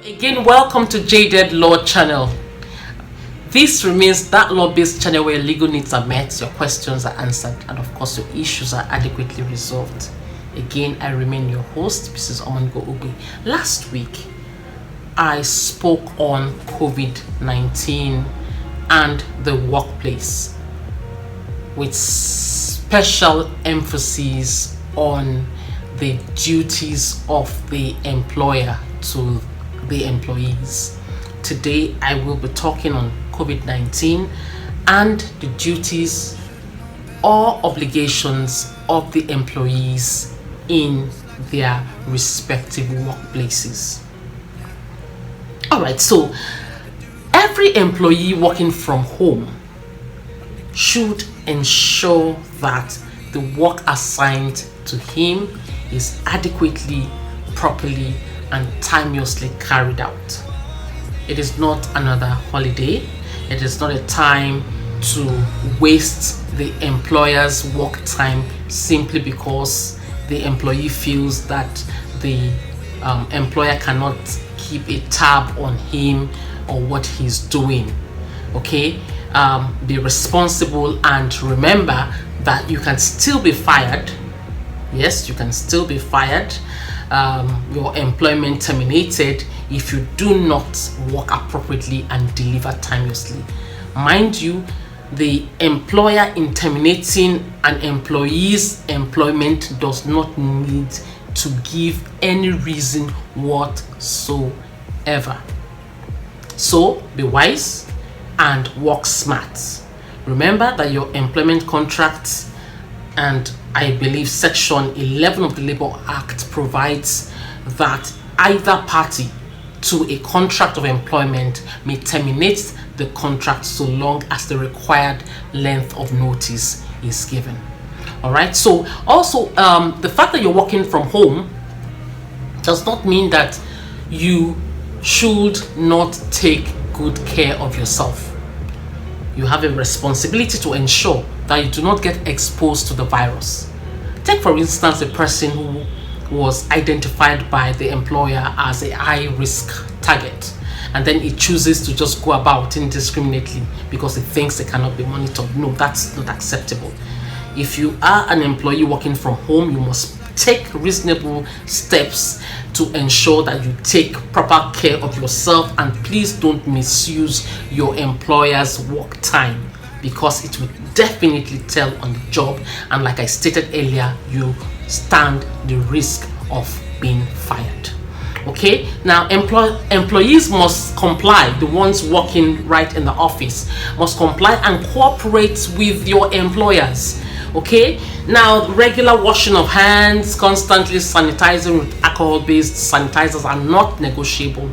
Again, welcome to Jaded Law Channel. This remains that law-based channel where legal needs are met, your questions are answered, and of course your issues are adequately resolved. Again, I remain your host, Mrs. Omango Ugbe. Last week, I spoke on COVID-19 and the workplace, with special emphasis on the duties of the employer to the employees. Today, I will be talking on COVID-19 and the duties or obligations of the employees in their respective workplaces. Alright, so every employee working from home should ensure that the work assigned to him is adequately, properly, and timeously carried out. It is not another holiday. It is not a time to waste the employer's work time simply because the employee feels that the employer cannot keep a tab on him or what he's doing. Okay, be responsible and remember that you can still be fired. Yes, you can still be fired. Your employment terminated if you do not work appropriately and deliver timeously. Mind you, the employer in terminating an employee's employment does not need to give any reason whatsoever. So be wise and work smart. Remember that your employment contract, and I believe Section 11 of the Labour Act, provides that either party to a contract of employment may terminate the contract so long as the required length of notice is given. All right. So also, the fact that you're working from home does not mean that you should not take good care of yourself. You have a responsibility to ensure that you do not get exposed to the virus. Take for instance a person who was identified by the employer as a high-risk target, and then he chooses to just go about indiscriminately because he thinks they cannot be monitored. No, that's not acceptable. If you are an employee working from home, you must take reasonable steps to ensure that you take proper care of yourself, and please don't misuse your employer's work time, because it will definitely tell on the job, and like I stated earlier, you stand the risk of being fired. Okay, now employees must comply. The ones working right in the office must comply and cooperate with your employers. Okay, now regular washing of hands, constantly sanitizing with alcohol-based sanitizers are not negotiable.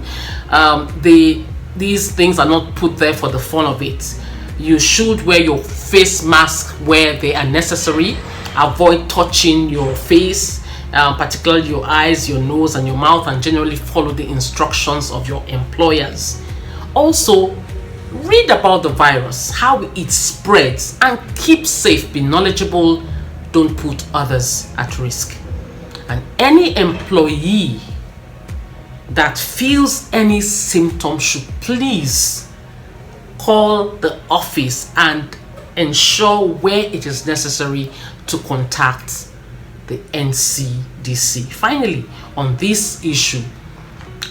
These things are not put there for the fun of it. You should wear your face mask where they are necessary. Avoid touching your face, particularly your eyes, your nose, and your mouth, and generally follow the instructions of your employers. Also, read about the virus, how it spreads, and keep safe. Be knowledgeable. Don't put others at risk. And any employee that feels any symptom should please call the office and ensure where it is necessary to contact the NCDC. Finally, on this issue,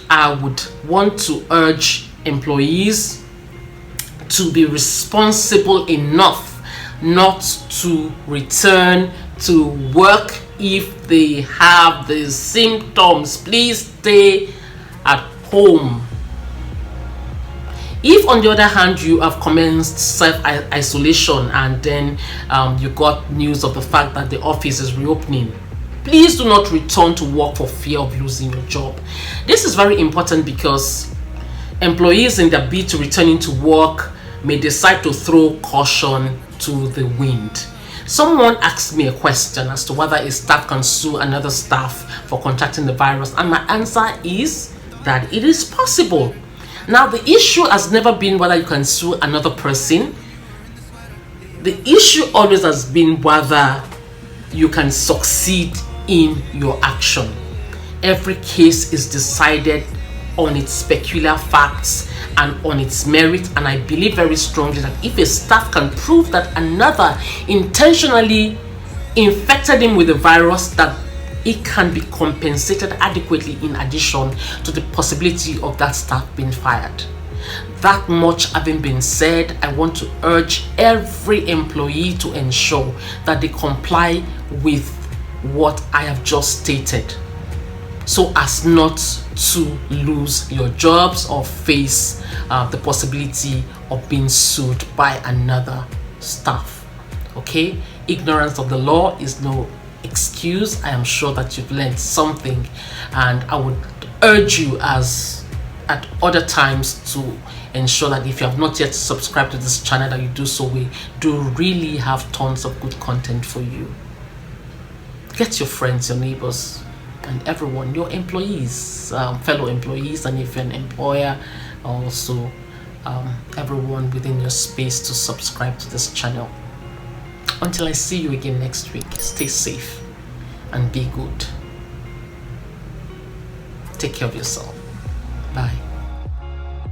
I would want to urge employees to be responsible enough not to return to work if they have the symptoms. Please stay at home. If, on the other hand, you have commenced self-isolation and then you got news of the fact that the office is reopening, please do not return to work for fear of losing your job. This is very important because employees in their bid to returning to work may decide to throw caution to the wind. Someone asked me a question as to whether a staff can sue another staff for contracting the virus, and my answer is that it is possible. Now, the issue has never been whether you can sue another person. The issue always has been whether you can succeed in your action. Every case is decided on its peculiar facts and on its merit. And I believe very strongly that if a staff can prove that another intentionally infected him with the virus, that it can be compensated adequately in addition to the possibility of that staff being fired. That much having been said, I want to urge every employee to ensure that they comply with what I have just stated, so as not to lose your jobs or face the possibility of being sued by another staff. Okay, ignorance of the law is no excuse. I am sure that you've learned something, and I would urge you, as at other times, to ensure that if you have not yet subscribed to this channel, that you do so. We do really have tons of good content for you. Get your friends, your neighbors, and everyone, your employees, fellow employees, and if you're an employer, also everyone within your space, to subscribe to this channel. Until I see you again next week, stay safe and be good. Take care of yourself. Bye.